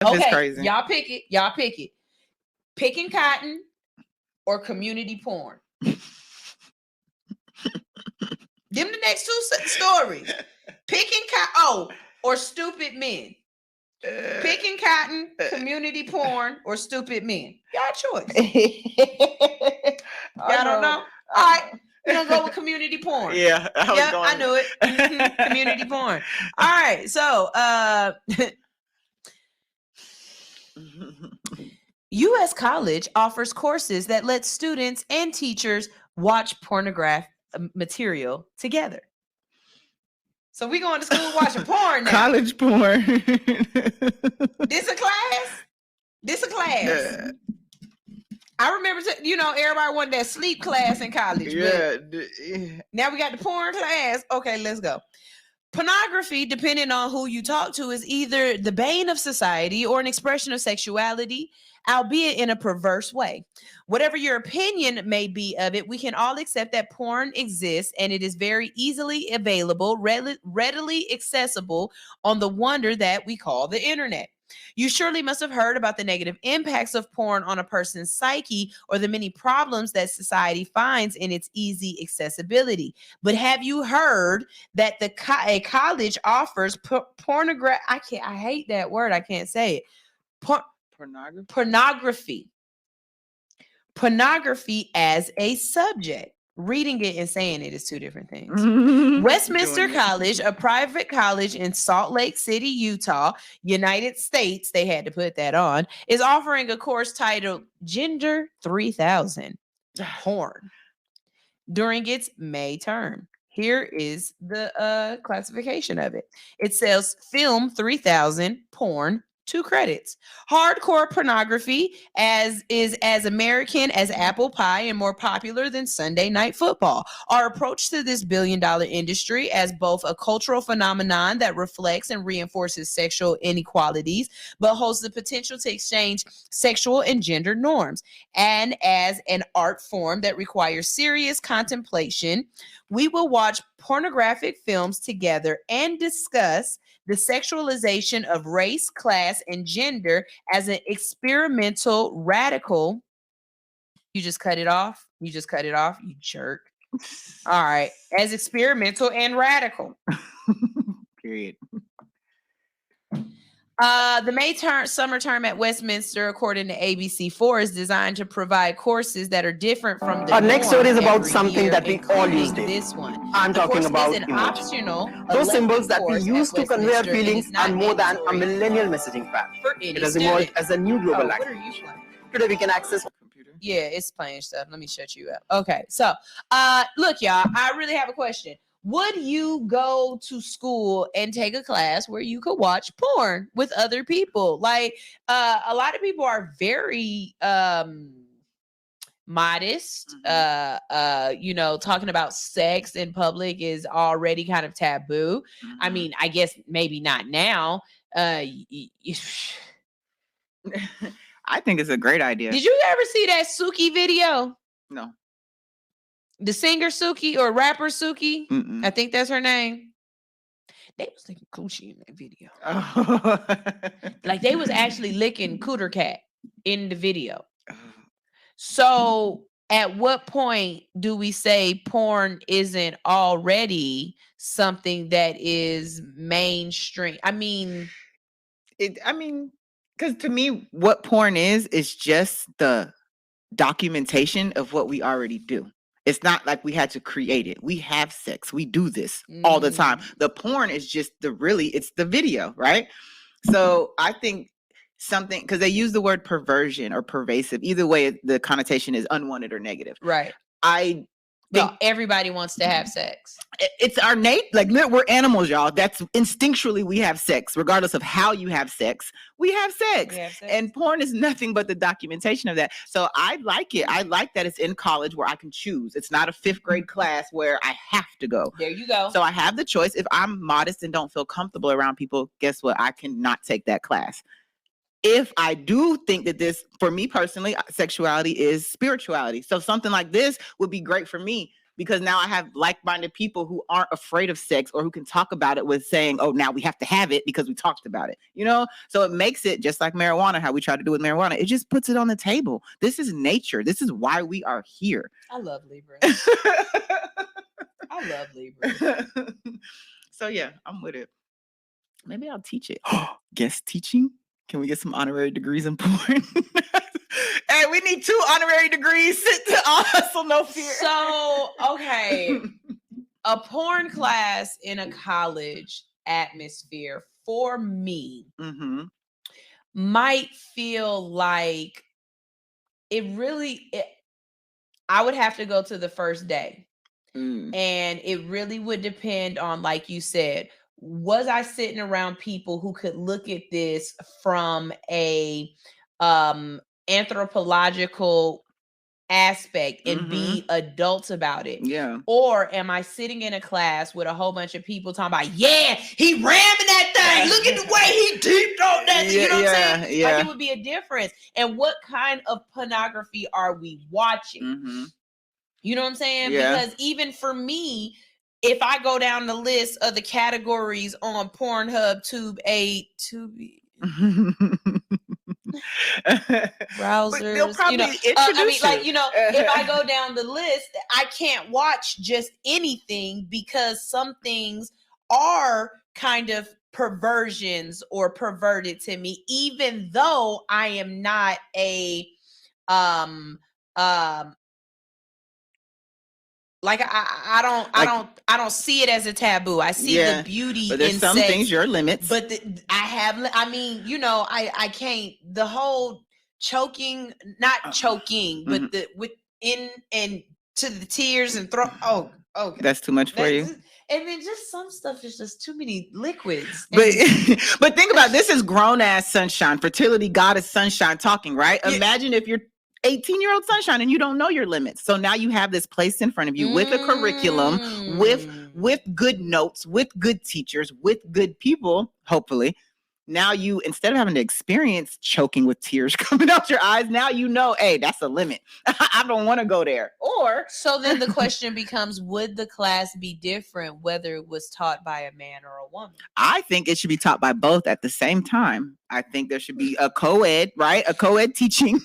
Okay, crazy. y'all pick it. Y'all pick it. Picking cotton or community porn. Give them the next two stories. Picking cotton, or stupid men. Picking cotton, community porn, or stupid men. Y'all choice. Y'all don't know? All right. We're going to go with community porn. Yeah, I knew it. Mm-hmm. Community porn. All right. So, U.S. College offers courses that let students and teachers watch pornographic material together. So we going to school watching porn now. College porn. This a class? This a class. I remember, everybody wanted that sleep class in college. Yeah. Now we got the porn class. Okay, let's go. Pornography, depending on who you talk to, is either the bane of society or an expression of sexuality, albeit in a perverse way. Whatever your opinion may be of it, we can all accept that porn exists and it is very easily available, readily accessible on the wonder that we call the internet. You surely must have heard about the negative impacts of porn on a person's psyche or the many problems that society finds in its easy accessibility. But have you heard that a college offers pornography? I hate that word. I can't say it. Pornography as a subject. Reading it and saying it is two different things. Westminster College, a private college in Salt Lake City, Utah, United States, they had to put that on, is offering a course titled Gender 3000 Porn during its May term. Here is the classification of it. It says Film 3000 Porn, 2 credits. Hardcore pornography is as American as apple pie and more popular than Sunday Night Football. Our approach to this billion-dollar industry as both a cultural phenomenon that reflects and reinforces sexual inequalities, but holds the potential to exchange sexual and gender norms, and as an art form that requires serious contemplation. We will watch pornographic films together and discuss the sexualization of race, class, and gender as an experimental radical. You just cut it off? You jerk. All right. As experimental and radical. Period. The May summer term at Westminster, according to ABC4, is designed to provide courses that are different from the Our next story is about something year, that we all use. This one. I'm talking about an optional those symbols that we use to convey our feelings are more than a millennial messaging path. It has evolved as a new global language. Today we can access. Yeah, it's playing stuff. Let me shut you up. Okay, so look, y'all, I really have a question. Would you go to school and take a class where you could watch porn with other people? Like, a lot of people are very modest. Talking about sex in public is already kind of taboo. I mean, I guess maybe not now. I think it's a great idea. Did you ever see that Suki video? No. The singer Suki or rapper Suki, Mm-mm. I think that's her name. They was licking coochie in that video. Like they was actually licking cooter cat in the video. So at what point do we say porn isn't already something that is mainstream? I mean, because to me, what porn is just the documentation of what we already do. It's not like we had to create it. We have sex. We do this all the time. The porn is just it's the video, right? So I think something, because they use the word perversion or pervasive. Either way, the connotation is unwanted or negative. Right. I think everybody wants to have sex. It's our we're animals, y'all. That's instinctually we have sex. Regardless of how you have sex, we have sex. And porn is nothing but the documentation of that. So I like it. I like that it's in college where I can choose. It's not a 5th grade class where I have to go. There you go. So I have the choice. If I'm modest and don't feel comfortable around people, guess what? I cannot take that class. If I do think that this, for me personally, sexuality is spirituality. So something like this would be great for me. because now I have like-minded people who aren't afraid of sex or who can talk about it with saying, oh, now we have to have it because we talked about it, you know? So it makes it just like marijuana, how we try to do with marijuana. It just puts it on the table. This is nature. This is why we are here. I love Libra. I love Libra. So yeah, I'm with it. Maybe I'll teach it. Guest teaching? Can we get some honorary degrees in porn? Hey, we need 2 honorary degrees to Hustle No Fear. So, okay. A porn class in a college atmosphere for me might feel like I would have to go to the first day. And it really would depend on, like you said, was I sitting around people who could look at this from a anthropological aspect and be adults about it? Yeah. Or am I sitting in a class with a whole bunch of people talking about, yeah, he ramming that thing. Look at the way he deeped on that. You know what I'm saying? Yeah. Like, it would be a difference. And what kind of pornography are we watching? You know what I'm saying? Yeah. Because even for me, if I go down the list of the categories on Pornhub, Tube 8, Tubi, browsers, they'll probably if I go down the list, I can't watch just anything because some things are kind of perversions or perverted to me, even though I am not a like I don't see it as a taboo. I see the beauty but there's in some sex, things your limits. But I mean, you know, I can't, the whole choking, not choking, but the within and to the tears and throw. Oh, okay. That's too much for you. And then just some stuff is just too many liquids. But think about this is grown ass Sunshine, fertility goddess Sunshine talking, right? Yeah. Imagine if you're 18-year-old Sunshine and you don't know your limits. So now you have this place in front of you with a curriculum, with good notes, with good teachers, with good people, hopefully. Now you, instead of having to experience choking with tears coming out your eyes, now you know, hey, that's a limit. I don't want to go there. Or so then the question becomes, would the class be different whether it was taught by a man or a woman? I think it should be taught by both at the same time. I think there should be a co-ed, right? A co-ed teaching.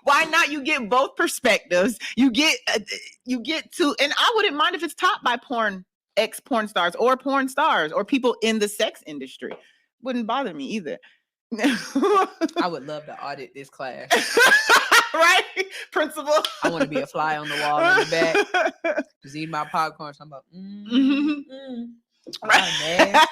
Why not? You get both perspectives. You get to, and I wouldn't mind if it's taught by ex-porn stars or porn stars or people in the sex industry. Wouldn't bother me either. I would love to audit this class. Right? Principal. I want to be a fly on the wall in the back. Just eat my popcorn. So I'm about, right.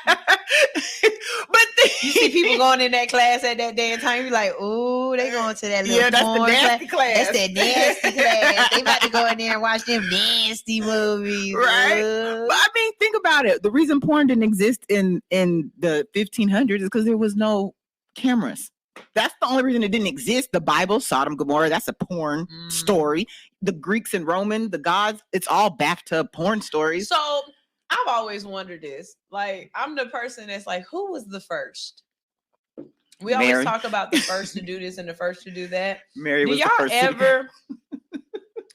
But you see people going in that class at that damn time, you're like, oh, they going to that little that's the nasty class. That's that nasty class. They about to go in there and watch them nasty movies. Right. But I mean, think about it. The reason porn didn't exist in the 1500s is because there was no cameras. That's the only reason it didn't exist. The Bible, Sodom, Gomorrah, that's a porn story. The Greeks and Roman, the gods, it's all bathtub porn stories. So I've always wondered this. Like, I'm the person that's like, who was the first? We Mary. always talk about the first to do this and the first to do that. Mary was the first.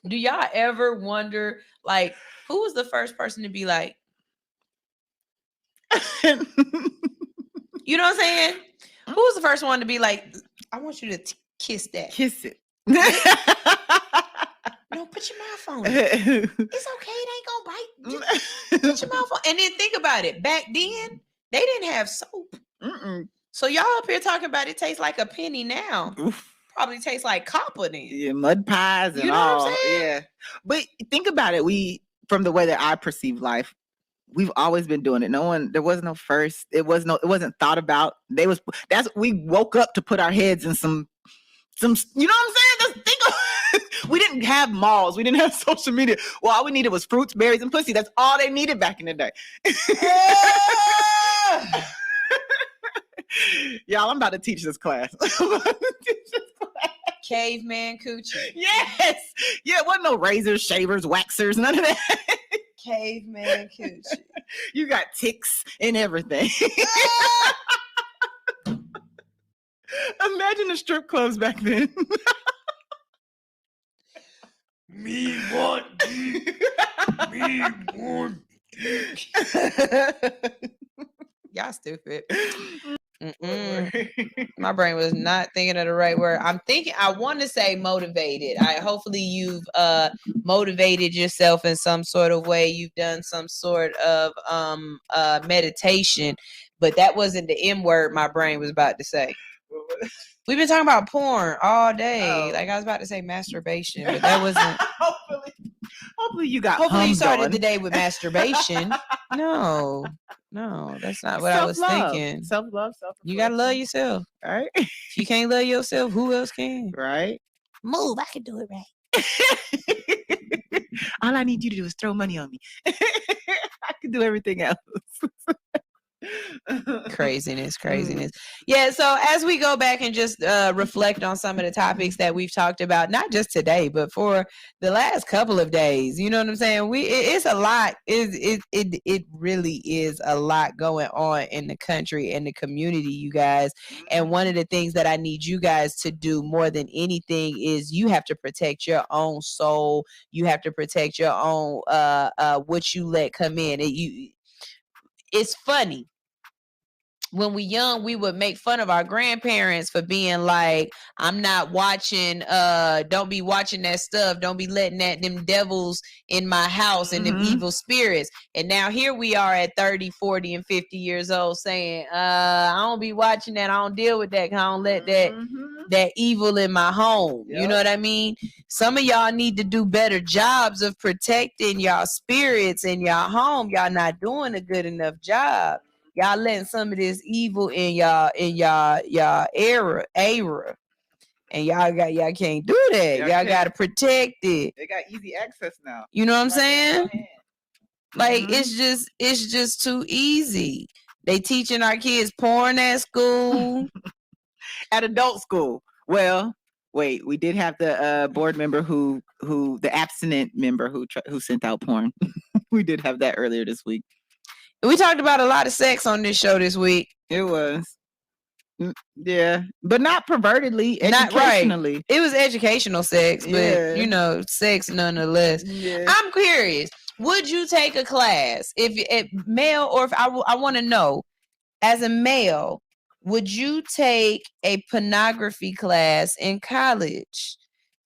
Do y'all ever wonder, like, who was the first person to be like, you know what I'm saying? Who was the first one to be like, I want you to kiss that. Kiss it. No, put your mouth on it. It's okay. It ain't gonna bite. Just put your mouth on. And then think about it. Back then, they didn't have soap. So y'all up here talking about it tastes like a penny now. Oof. Probably tastes like copper then. Yeah, mud pies and all. What I'm saying? Yeah. But think about it. From the way that I perceive life, we've always been doing it. There was no first. It wasn't thought about. We woke up to put our heads in some, you know what I'm saying? We didn't have malls. We didn't have social media. Well, all we needed was fruits, berries, and pussy. That's all they needed back in the day. Y'all, I'm about to teach this class. Caveman coochie. Yes. Yeah, it wasn't no razors, shavers, waxers, none of that. Caveman coochie. You got ticks and everything. Imagine the strip clubs back then. Me want you. Y'all stupid. My brain was not thinking of the right word. I want to say motivated. Hopefully you've motivated yourself in some sort of way. You've done some sort of meditation, but that wasn't the M word my brain was about to say. We've been talking about porn all day. Like I was about to say masturbation, but that wasn't. Hopefully you got. Hopefully you started the day with masturbation. No, that's not what I was thinking. Self-love, you gotta love yourself, right? If you can't love yourself, who else can? Right? Move, I can do it right. All I need you to do is throw money on me. I can do everything else. Craziness. Yeah, so as we go back and just reflect on some of the topics that we've talked about, not just today, but for the last couple of days, you know what I'm saying? It's a lot. It really is a lot going on in the country and the community, you guys. And one of the things that I need you guys to do more than anything is you have to protect your own soul. You have to protect your own what you let come in. It's funny. When we young, we would make fun of our grandparents for being like, I'm not watching, don't be watching that stuff. Don't be letting them devils in my house and them evil spirits. And now here we are at 30, 40, and 50 years old saying, I don't be watching that. I don't deal with that. I don't let that evil in my home. Yep. You know what I mean? Some of y'all need to do better jobs of protecting y'all spirits in y'all home. Y'all not doing a good enough job. Y'all letting some of this evil in y'all era. And y'all can't do that. Y'all gotta protect it. They got easy access now. You know what I'm saying? Like it's just too easy. They teaching our kids porn at school. At adult school. Well, wait, we did have the board member who the abstinent member who sent out porn. We did have that earlier this week. We talked about a lot of sex on this show this week. It was. Yeah, but not pervertedly, educationally. Right. It was educational sex, but sex nonetheless. Yeah. I'm curious. Would you take a class if male, or if I want to know, as a male, would you take a pornography class in college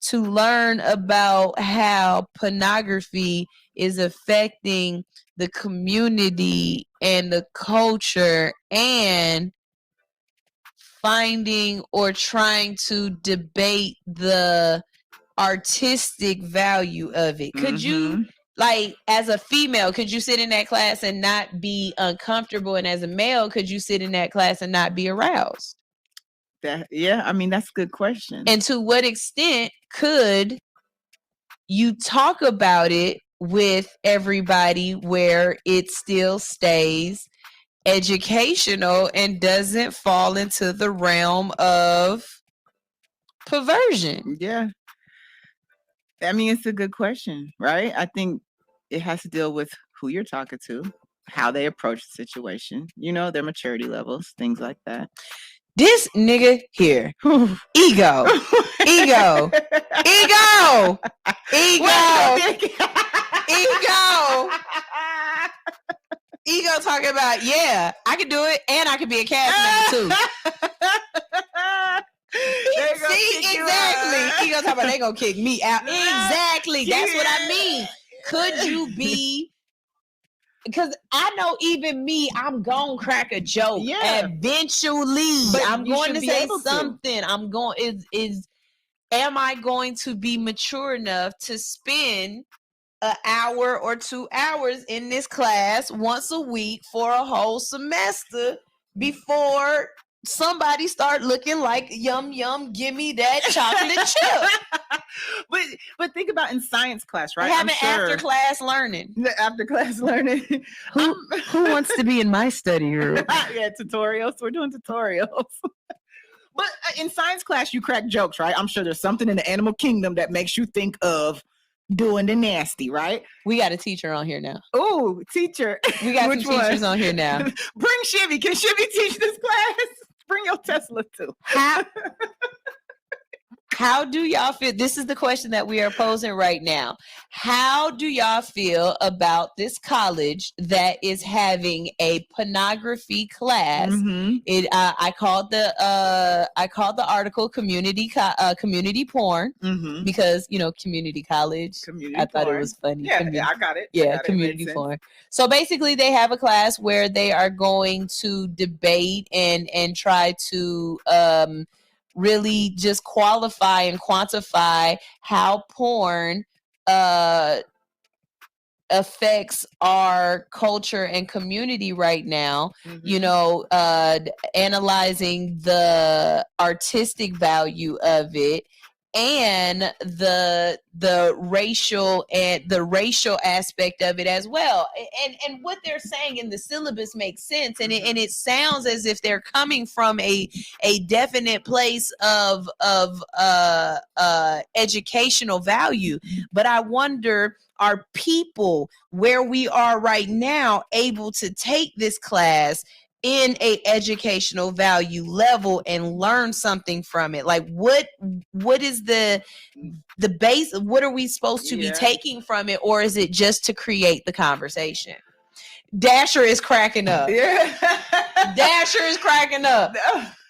to learn about how pornography is affecting the community and the culture and finding or trying to debate the artistic value of it? Could you, like, as a female, could you sit in that class and not be uncomfortable? And as a male, could you sit in that class and not be aroused? I mean, that's a good question. And to what extent could you talk about it with everybody where it still stays educational and doesn't fall into the realm of perversion? Yeah. I mean, it's a good question, right? I think it has to deal with who you're talking to, how they approach the situation, their maturity levels, things like that. This nigga here, ego talking about, yeah, I can do it, and I can be a cast member too. See, exactly. Ego talking about they gonna kick me out. Exactly. That's what I mean. Could you be? Because I know even me, I'm gonna crack a joke eventually. But I'm going to say something. I'm going am I going to be mature enough to spend an hour or 2 hours in this class once a week for a whole semester before somebody start looking like yum, give me that chocolate chip? But think about in science class, right? Having after class learning. After class learning. Who wants to be in my study room? Yeah, tutorials. We're doing tutorials. But in science class, you crack jokes, right? I'm sure there's something in the animal kingdom that makes you think of doing the nasty, right? We got a teacher on here now. Oh, teacher. We got some teachers on here now. Bring Shivy. Can Shivy teach this class? Bring your Tesla too. How do y'all feel? This is the question that we are posing right now. How do y'all feel about this college that is having a pornography class? I called the article community porn because community college. I thought it was funny. Yeah, I got it. Yeah, community porn. So basically, they have a class where they are going to debate and try to really just qualify and quantify how porn affects our culture and community right now. Analyzing the artistic value of it and the racial aspect of it as well, and what they're saying in the syllabus makes sense, and it sounds as if they're coming from a definite place of educational value. But I wonder, are people where we are right now able to take this class in a educational value level and learn something from it? Like what is the base? What are we supposed to be taking from it, or is it just to create the conversation? Dasher is cracking up. Dasher is cracking up.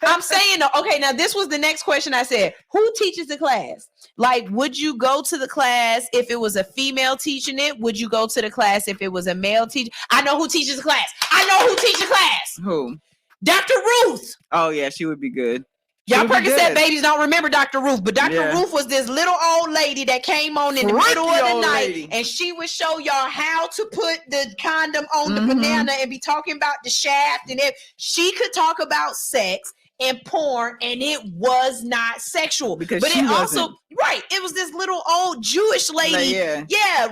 I'm saying, okay, now this was the next question I said. Who teaches the class? Like, would you go to the class if it was a female teaching it? Would you go to the class if it was a male teacher? I know who teaches the class. I know who teaches the class. Who? Dr. Ruth. Oh, yeah, she would be good. Y'all Percocet babies don't remember Dr. Ruth, but Dr. Ruth was this little old lady that came on in the middle of the night, and she would show y'all how to put the condom on the banana and be talking about the shaft, and she could talk about sex and porn, and it was not sexual. But it also, it was this little old Jewish lady,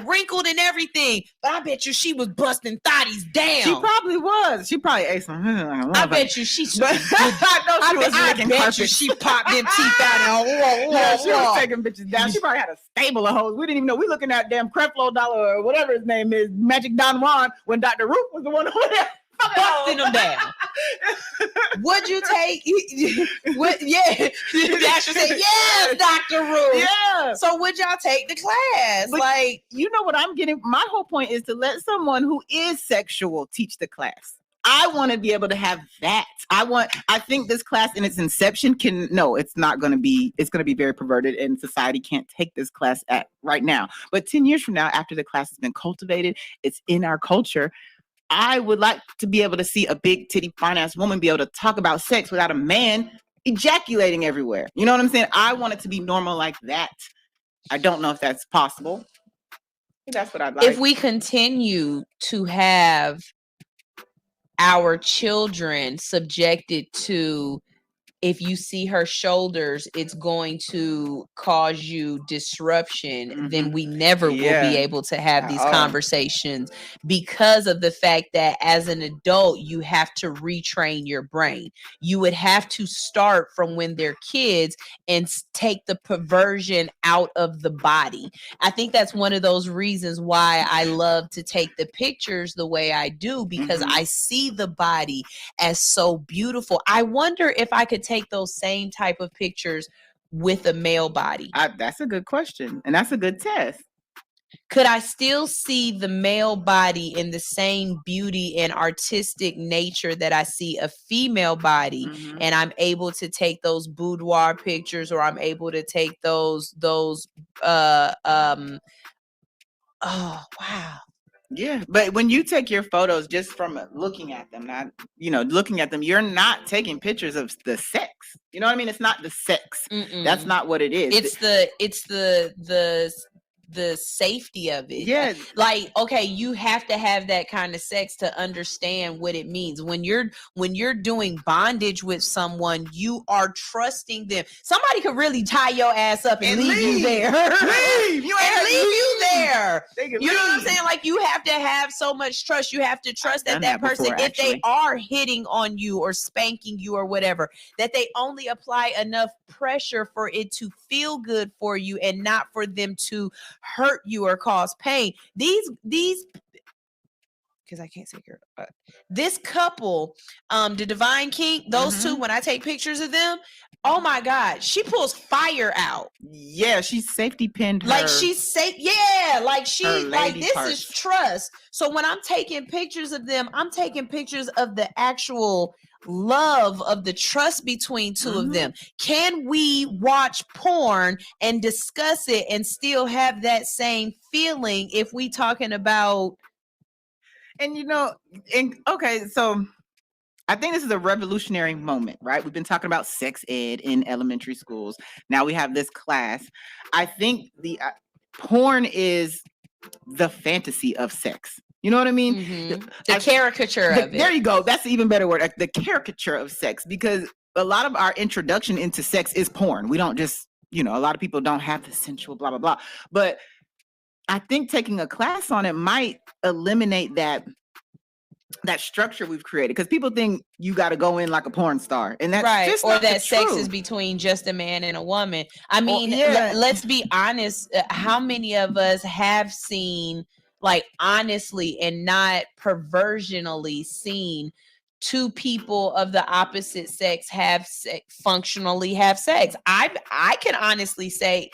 wrinkled and everything. But I bet you she was busting thotties down. She probably was. She probably ate some. I bet you she. I bet you she popped them teeth out and she was taking bitches down. She probably had a stable of hoes. We didn't even know. We looking at damn Creflo Dollar or whatever his name is, Magic Don Juan, when Dr. Ruth was the one over there. Busting them down. Would you take? Dasher said, "Yes, Dr. Ruth." Yeah. So would y'all take the class? But you know what I'm getting? My whole point is to let someone who is sexual teach the class. I want to be able to have that. I think this class in its inception it's not going to be, it's going to be very perverted, and society can't take this class right now. But 10 years from now, after the class has been cultivated, it's in our culture. I would like to be able to see a big titty fine ass woman be able to talk about sex without a man ejaculating everywhere. You know what I'm saying? I want it to be normal like that. I don't know if that's possible. That's what I'd like. If we continue to have our children subjected to, if you see her shoulders, it's going to cause you disruption, then we never will be able to have these conversations, because of the fact that as an adult, you have to retrain your brain. You would have to start from when they're kids and take the perversion out of the body. I think that's one of those reasons why I love to take the pictures the way I do, because I see the body as so beautiful. I wonder if I could take those same type of pictures with a male body. That's a good question, and that's a good test. Could I still see the male body in the same beauty and artistic nature that I see a female body, and I'm able to take those boudoir pictures, or I'm able to take those oh wow. Yeah, but when you take your photos just from looking at them, not looking at them, you're not taking pictures of the sex. You know what I mean? It's not the sex. That's not what it is. It's the safety of it. Yeah. Like, okay, you have to have that kind of sex to understand what it means. When you're doing bondage with someone, you are trusting them. Somebody could really tie your ass up and leave you there. Leave you there. You know what I'm saying? Like, you have to have so much trust. You have to trust that person, if they are hitting on you or spanking you or whatever, that they only apply enough pressure for it to feel good for you and not for them to hurt you or cause pain. These because I can't say girl. This couple, the Divine Kink, those two, when I take pictures of them, oh my God, she pulls fire out. Yeah, she's safety pinned her. Like she's safe. Yeah, like she, like this is trust. So when I'm taking pictures of them, I'm taking pictures of the actual love of the trust between two of them. Can we watch porn and discuss it and still have that same feeling if we talking about? And okay, so I think this is a revolutionary moment, right? We've been talking about sex ed in elementary schools. Now we have this class. I think the porn is the fantasy of sex. You know what I mean? The caricature of it. There you go. That's the even better word. The caricature of sex, because a lot of our introduction into sex is porn. We don't just, a lot of people don't have the sensual blah, blah, blah. But I think taking a class on it might eliminate that structure we've created, because people think you got to go in like a porn star, and that's just or that sex is between just a man and a woman. I mean, let's be honest. How many of us have seen, like, honestly and not perversionally seen, two people of the opposite sex functionally have sex? I can honestly say,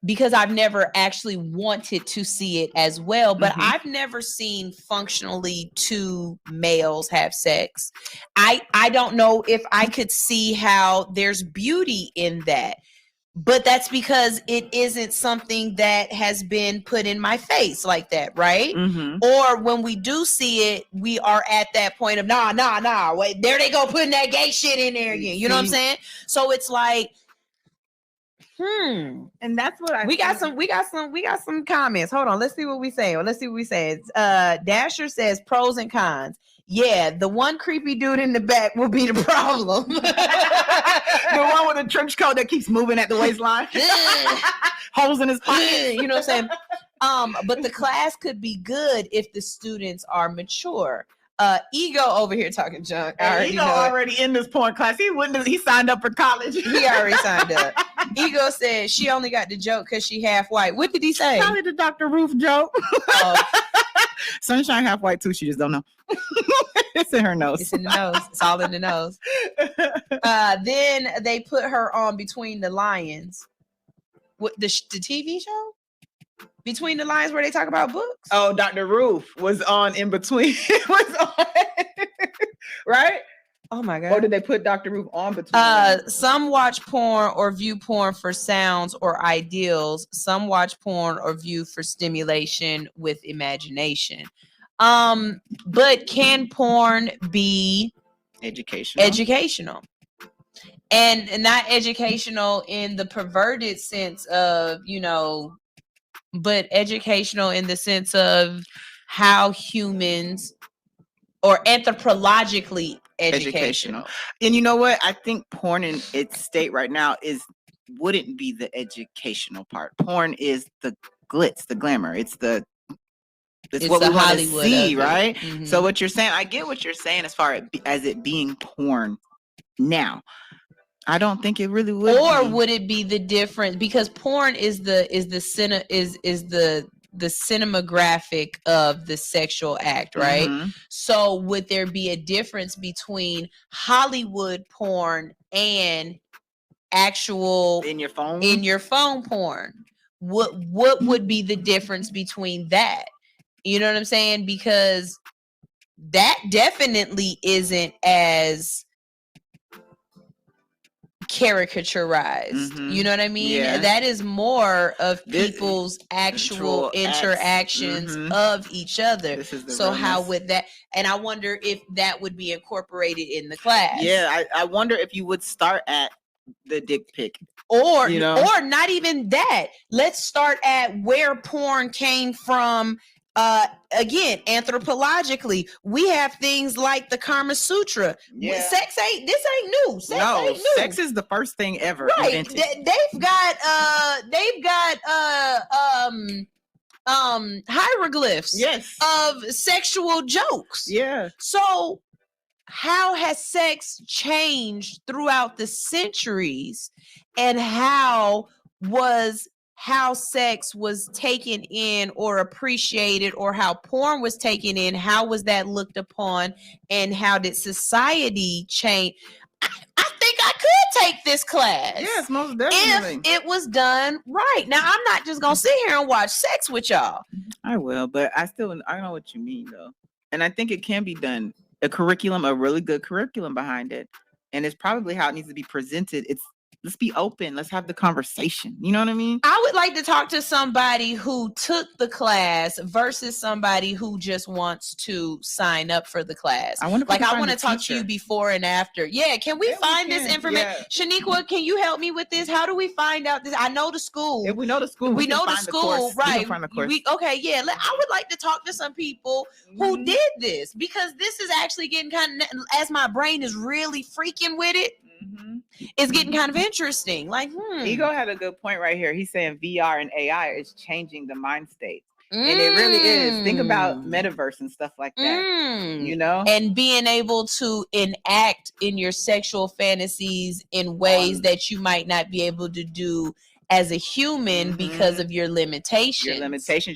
because I've never actually wanted to see it as well, but I've never seen functionally two males have sex. I don't know if I could see how there's beauty in that, but that's because it isn't something that has been put in my face like that, right? Or when we do see it, we are at that point of nah, wait, there they go putting that gay shit in there again. You know what I'm saying? So it's like, and that's what we got some comments. Hold on, let's see what we say. Dasher says pros and cons. Yeah, the one creepy dude in the back will be the problem. The one with the trench coat that keeps moving at the waistline. Holes in his pocket. You know what I'm saying? But the class could be good if the students are mature. Ego over here talking junk. Ego already in this porn class. He signed up for college. He already signed up. Ego said she only got the joke because she half white. What did he say? Probably the Dr. Ruth joke. Sunshine half white too. She just don't know. It's in her nose. It's in the nose. It's all in the nose. Then they put her on Between the Lions. What, the TV show? Between the Lines, where they talk about books? Oh, Dr. Ruth was on In Between. Right? Oh my God. Or did they put Dr. Ruth on Between? Some watch porn or view porn for sounds or ideals. Some watch porn or view for stimulation with imagination. But can porn be educational? And not educational in the perverted sense of, but educational in the sense of how humans, or anthropologically educational. And you know what? I think porn in its state right now wouldn't be the educational part. Porn is the glitz, the glamour. It's what we want to see, right? So what you're saying, I get what you're saying as far as it being porn now. I don't think it really would. Or would it be the difference? Because porn is the cinematographic of the sexual act, right? So would there be a difference between Hollywood porn and actual in your phone porn? What would be the difference between that? You know what I'm saying? Because that definitely isn't as caricaturized. You know what I mean? Yeah. That is more of people's actual interactions of each other. So how would that, and I wonder if that would be incorporated in the class. Yeah, I wonder if you would start at the dick pic. Or not even that. Let's start at where porn came from. Again, anthropologically, we have things like the Kama Sutra. Yeah. Sex ain't new. Sex is the first thing ever invented. They've got hieroglyphs of sexual jokes. Yeah. So how has sex changed throughout the centuries, and how was how sex was taken in or appreciated, or how porn was taken in, how was that looked upon, and how did society change? I think I could take this class. Yes, most definitely. If it was done right. Now, I'm not just going to sit here and watch sex with y'all. I will, but I know what you mean, though. And I think it can be done. A really good curriculum behind it. And it's probably how it needs to be presented. Let's be open. Let's have the conversation. You know what I mean? I would like to talk to somebody who took the class versus somebody who just wants to sign up for the class. I want to talk to you before and after. Yeah, can we find this information? Yeah. Shaniqua, can you help me with this? How do we find out this? I know the school. If we know the school, we know the school, right? Okay, yeah. I would like to talk to some people who did this, because this is actually getting kind of, as my brain is really freaking with it. It's getting kind of interesting. Like, Ego had a good point right here. He's saying VR and AI is changing the mind state. And it really is. Think about metaverse and stuff like that. You know? And being able to enact in your sexual fantasies in ways that you might not be able to do as a human because of your limitations.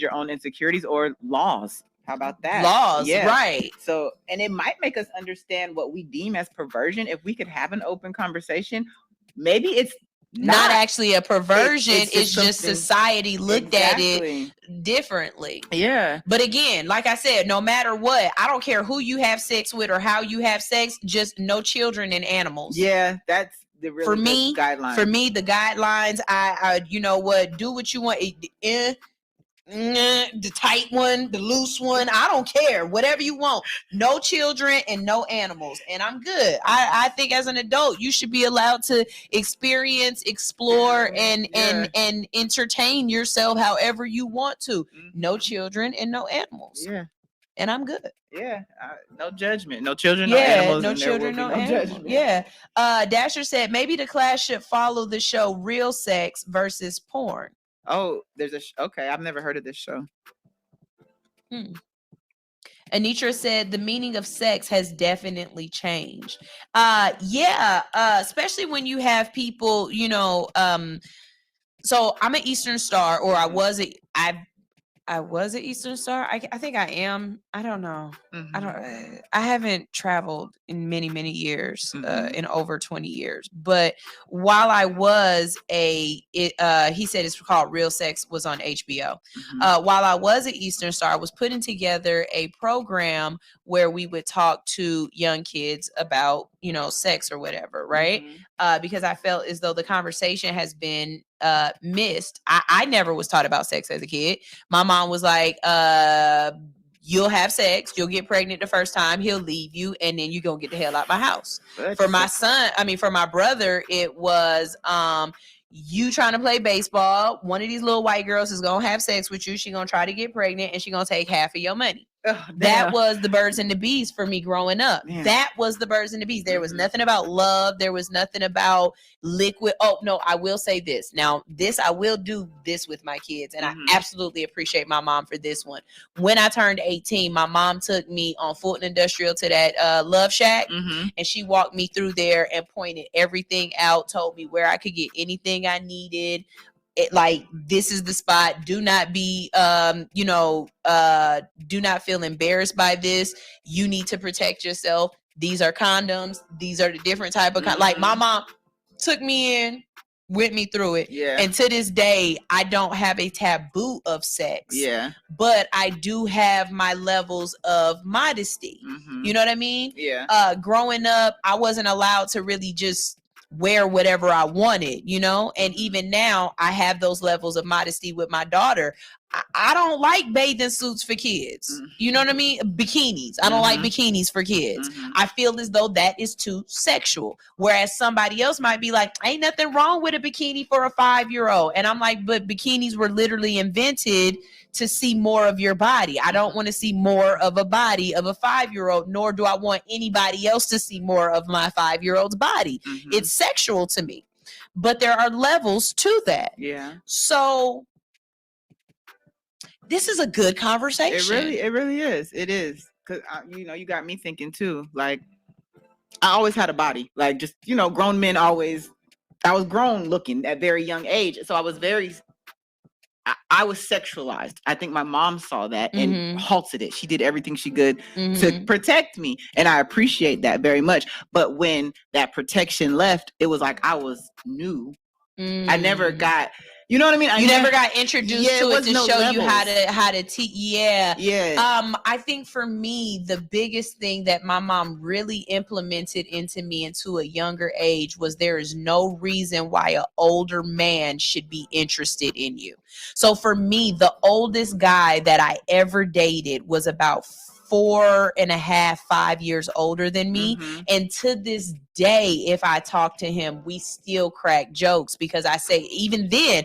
Your own insecurities or laws. How about that? Laws, right. So, and it might make us understand what we deem as perversion. If we could have an open conversation, maybe it's not actually a perversion. It's just society looked at it differently. Yeah. But again, like I said, no matter what, I don't care who you have sex with or how you have sex, just no children and animals. Yeah, that's the really guidelines. For me, the guidelines, I you know what, do what you want. The tight one, the loose one, I don't care, whatever you want. No children and no animals, and I'm good. I think as an adult you should be allowed to experience, explore, and entertain yourself however you want to. No children and no animals, and I'm good. No judgment. No children, no animals. No children, no animals. Dasher said maybe the class should follow the show Real Sex versus Porn. Oh, there's okay. I've never heard of this show. Anitra said the meaning of sex has definitely changed. Especially when you have people, you know, so I'm an Eastern Star, or I was an Eastern Star. I think I am. I don't know. I haven't traveled in many in over 20 years. But while I was he said it's called Real Sex, was on HBO. While I was an Eastern Star, I was putting together a program where we would talk to young kids about, you know, sex or whatever, right? Because I felt as though the conversation has been missed. I never was taught about sex as a kid. My mom was like, you'll have sex, you'll get pregnant the first time, he'll leave you, and then you're gonna get the hell out of my house. For my brother, it was you trying to play baseball, one of these little white girls is gonna have sex with you, she gonna try to get pregnant, and she gonna take half of your money. That was the birds and the bees for me growing up. Man. That was the birds and the bees. There was nothing about love. There was nothing about liquid. Oh, no, I will say this. Now, I will do this with my kids, and I absolutely appreciate my mom for this one. When I turned 18, my mom took me on Fulton Industrial to that Love Shack, and she walked me through there and pointed everything out, told me where I could get anything I needed. Like, this is the spot. Do not be, do not feel embarrassed by this. You need to protect yourself. These are condoms. These are the different type of like, my mom took me in, went me through it. Yeah. And to this day, I don't have a taboo of sex. Yeah. But I do have my levels of modesty. You know what I mean? Yeah. Growing up, I wasn't allowed to really just wear whatever I wanted, you know? And even now I have those levels of modesty with my daughter. I don't like bathing suits for kids. You know what I mean? Bikinis. I don't like bikinis for kids. I feel as though that is too sexual. Whereas somebody else might be like, ain't nothing wrong with a bikini for a 5-year-old. And I'm like, but bikinis were literally invented to see more of your body. I don't want to see more of a body of a 5-year-old, nor do I want anybody else to see more of my 5-year-old's body. It's sexual to me. But there are levels to that. Yeah. So this is a good conversation. It really is. It is. Because, you got me thinking too. Like, I always had a body. Like, just, grown men always, I was grown looking at very young age. So I was very I was sexualized. I think my mom saw that and halted it. She did everything she could to protect me. And I appreciate that very much. But when that protection left, it was like I was new. I never got, you know what I mean? You never got introduced to it to show levels. you how to teach. Yeah. I think for me, the biggest thing that my mom really implemented into me into a younger age was there is no reason why an older man should be interested in you. So for me, the oldest guy that I ever dated was about 4.5, 5 years older than me. And to this day, if I talk to him, we still crack jokes because I say, even then,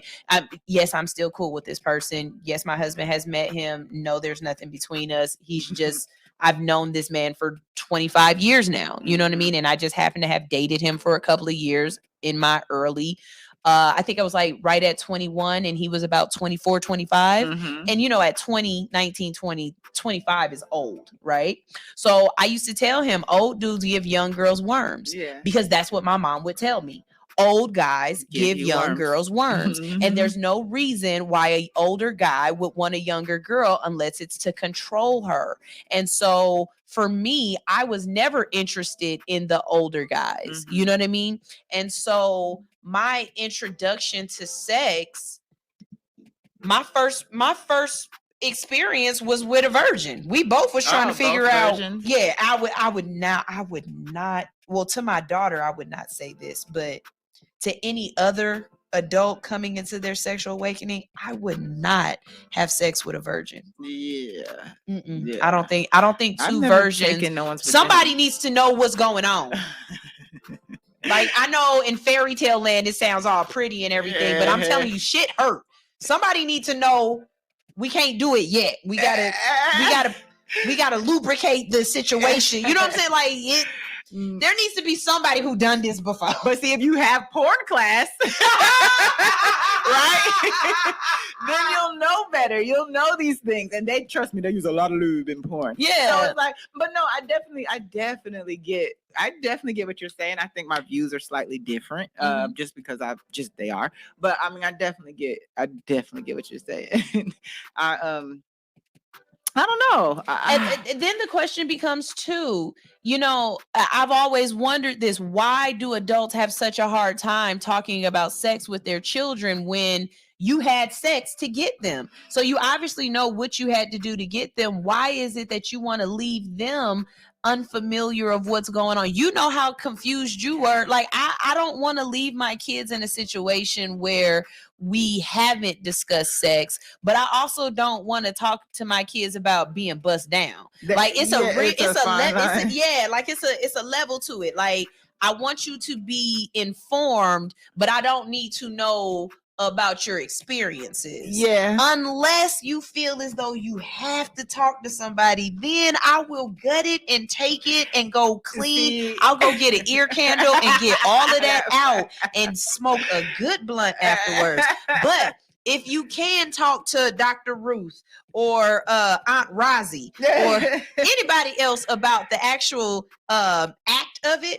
yes, I'm still cool with this person. Yes, my husband has met him. No, there's nothing between us. He's just, I've known this man for 25 years now. You know what I mean? And I just happen to have dated him for a couple of years in my early I think I was like right at 21 and he was about 24, 25. And, you know, at 20, 19, 20, 25 is old, right? So I used to tell him old dudes give young girls worms because that's what my mom would tell me. Old guys give young girls worms. And there's no reason why an older guy would want a younger girl unless it's to control her. And so for me, I was never interested in the older guys. You know what I mean? And so my introduction to sex, my first experience was with a virgin. We both was trying to figure out. Virgins. Yeah, I would not. Well, to my daughter, I would not say this, but to any other adult coming into their sexual awakening, I would not have sex with a virgin. Yeah. I don't think two virgins. Somebody needs to know what's going on. Like, I know in fairy tale land it sounds all pretty and everything, but I'm telling you, shit hurt. Somebody needs to know we can't do it yet. We gotta lubricate the situation. You know what I'm saying? Like there needs to be somebody who done this before. But see, if you have porn class, right? Then you'll know better. You'll know these things. And they trust me, they use a lot of lube in porn. Yeah. So it's like, but no, I definitely get what you're saying. I think my views are slightly different, just because they are. But I mean, I definitely get what you're saying. I don't know. And then the question becomes too, you know, I've always wondered this. Why do adults have such a hard time talking about sex with their children when you had sex to get them? So you obviously know what you had to do to get them. Why is it that you want to leave them unfamiliar of what's going on? You know how confused you were. Like, I don't want to leave my kids in a situation where we haven't discussed sex, but I also don't want to talk to my kids about being bust down. Like it's a level to it. Like, I want you to be informed, but I don't need to know about your experiences. Yeah. Unless you feel as though you have to talk to somebody, then I will gut it and take it and go clean. I'll go get an ear candle and get all of that out and smoke a good blunt afterwards. But if you can talk to Dr. Ruth or Aunt Rosie or anybody else about the actual act of it,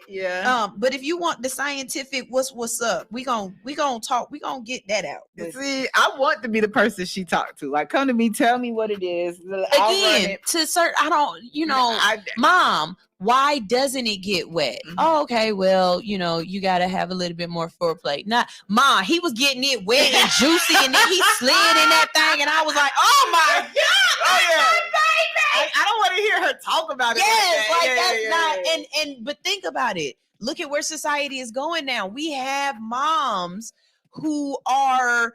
but if you want the scientific, what's up, we gonna talk, we gonna get that out. See, I want to be the person she talked to. Like, come to me, tell me what it is. Again, I don't, you know, Mom, why doesn't it get wet? Oh, okay, well, you know, you got to have a little bit more foreplay. Nah, Mom, he was getting it wet and juicy, and then he slid in that thing, and I was like, oh my God, baby. I don't want to hear her talk about it. Yes, not, but think about it. Look at where society is going now. We have moms who are,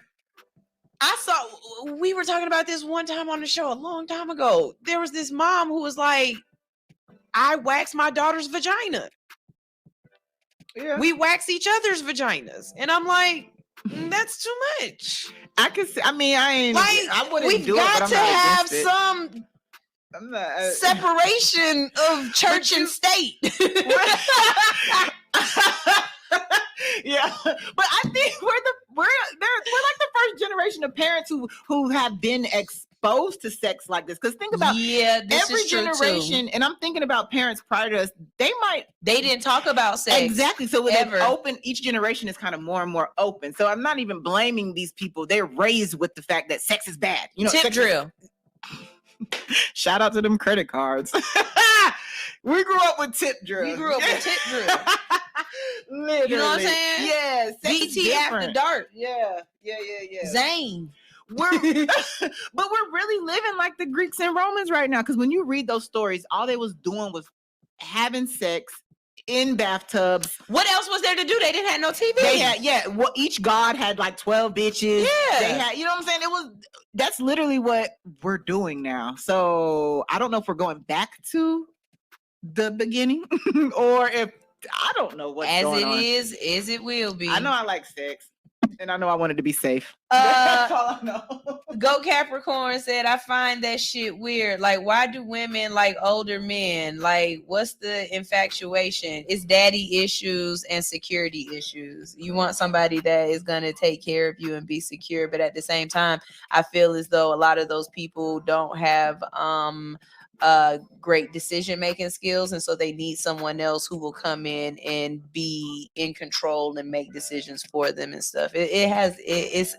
we were talking about this one time on the show a long time ago. There was this mom who was like, I wax my daughter's vagina. Yeah. We wax each other's vaginas. And I'm like, that's too much. I can see, I mean, I wouldn't we've do got it, but to have some separation of church and state. Yeah, but I think we're like the first generation of parents who have been exposed to sex like this. Because think about every generation, and I'm thinking about parents prior to us, they didn't talk about sex. Exactly. So when they open, each generation is kind of more and more open. So I'm not even blaming these people. They're raised with the fact that sex is bad. You know, tip drill. Shout out to them credit cards. We grew up with tip drill. Literally. You know what I'm saying? Yeah. BT after dark. Yeah. Zane. But we're really living like the Greeks and Romans right now. Because when you read those stories, all they was doing was having sex in bathtubs. What else was there to do? They didn't have no TV. Well, each god had like 12 bitches. Yeah. They had, you know what I'm saying? That's literally what we're doing now. So I don't know if we're going back to the beginning or if I don't know what's going on. As it will be. I know I like sex. And I know I wanted to be safe. That's all I know. Go Capricorn said, I find that shit weird. Like, why do women like older men? Like, what's the infatuation? It's daddy issues and security issues. You want somebody that is going to take care of you and be secure. But at the same time, I feel as though a lot of those people don't have great decision-making skills, and so they need someone else who will come in and be in control and make decisions for them and stuff. It's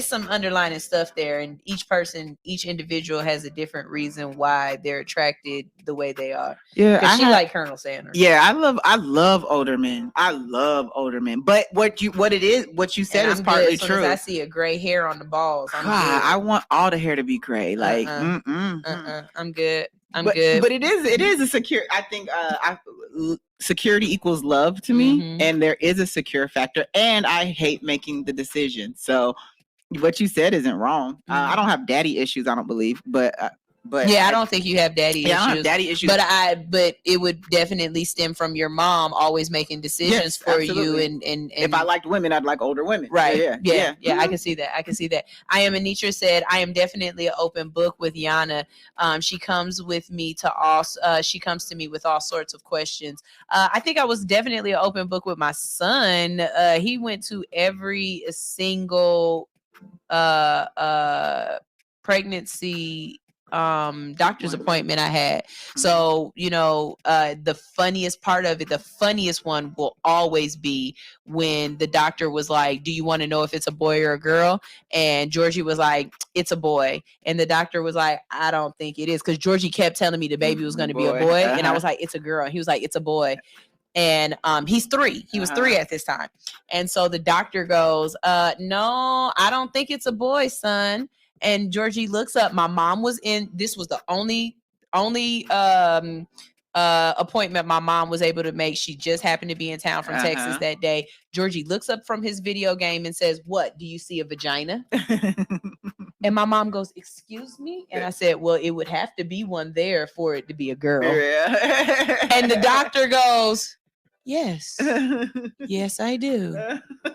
some underlying stuff there, and each individual has a different reason why they're attracted the way they are. Yeah, she like Colonel Sanders. Yeah, I love older men. But what you said is partly true. I see a gray hair on the balls. I want all the hair to be gray. Like, I'm good. I'm good. But it is a secure. I think security equals love to me, and there is a secure factor. And I hate making the decision. So what you said isn't wrong. I don't have daddy issues. I don't believe, but yeah, I don't think you have daddy issues. I don't have daddy issues. But it would definitely stem from your mom always making decisions for absolutely. You. And if I liked women, I'd like older women. Right. Yeah. I can see that. I am Anitra said, I am definitely an open book with Yana. She comes to me with all sorts of questions. I think I was definitely an open book with my son. He went to every single pregnancy doctor's appointment I had. So, the funniest part of it, the funniest one will always be when the doctor was like, do you want to know if it's a boy or a girl? And Georgie was like, it's a boy. And the doctor was like, I don't think it is. Because Georgie kept telling me the baby was going to be a boy. And I was like, it's a girl. And he was like, it's a boy. And he's 3. He was 3 at this time. And so the doctor goes, no, I don't think it's a boy, son. And Georgie looks up. My mom was in. This was the only appointment my mom was able to make. She just happened to be in town from Texas that day. Georgie looks up from his video game and says, what, do you see a vagina? And my mom goes, excuse me? And I said, well, it would have to be one there for it to be a girl. Yeah. And the doctor goes, yes. Yes, I do.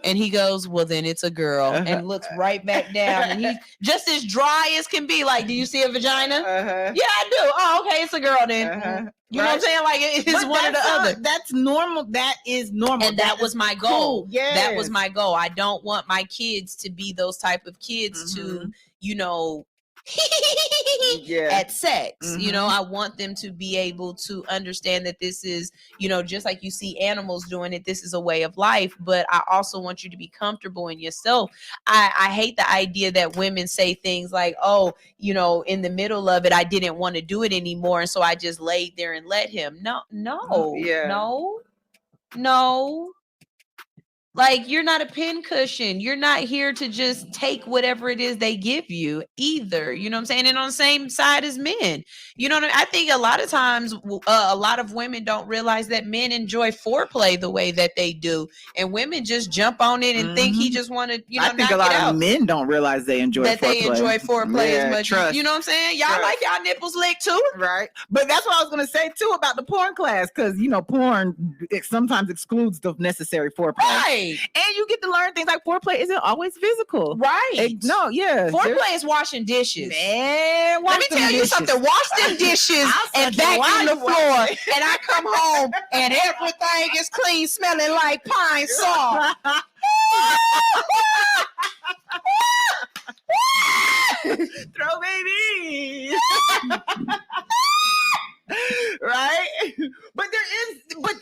And he goes, well, then it's a girl. And looks right back down. And he's just as dry as can be. Like, do you see a vagina? Yeah, I do. Oh, okay, it's a girl then. You know what I'm saying? Like, it's one or the other. That's normal. That is normal. And that was my goal. Cool. Yes. That was my goal. I don't want my kids to be those type of kids to, at sex. I want them to be able to understand that this is, just like you see animals doing it, this is a way of life. But I also want you to be comfortable in yourself. I hate the idea that women say things like, oh, in the middle of it, I didn't want to do it anymore, and so I just laid there and let him. No. Like, you're not a pincushion. You're not here to just take whatever it is they give you either. You know what I'm saying? And on the same side as men. You know what I mean? I think a lot of times, a lot of women don't realize that men enjoy foreplay the way that they do. And women just jump on it and think he just want to, I think a lot of men don't realize they enjoy that foreplay. They enjoy foreplay as much. Trust. You know what I'm saying? Y'all like y'all nipples licked too? Right. But that's what I was going to say too about the porn class. Because, porn sometimes excludes the necessary foreplay. Right. And you get to learn things like foreplay isn't always physical. Right. Foreplay is washing dishes. Man, let me tell you something. Wash them dishes and vacuum the floor. And I come home and everything is clean, smelling like pine saw. ladies. Right? But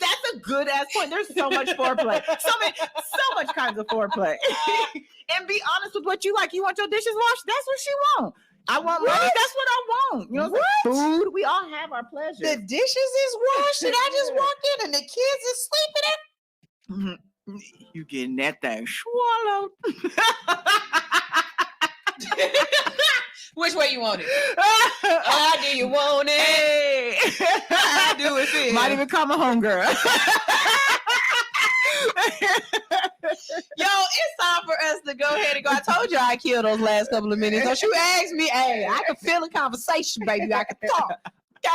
that's a good ass point. There's so much foreplay. So much kinds of foreplay. And be honest with what you like. You want your dishes washed? That's what she wants. I want money. That's what I want. You know what? Food. We all have our pleasures. The dishes is washed and I just walked in and the kids is sleeping. You getting that thing swallowed. Which way you want it? How do you want it? Hey. How do it feel? Might even call my homegirl. Yo, it's time for us to go ahead and go. I told you I killed those last couple of minutes. Don't you ask me? Hey, I can feel the conversation, baby. I can talk.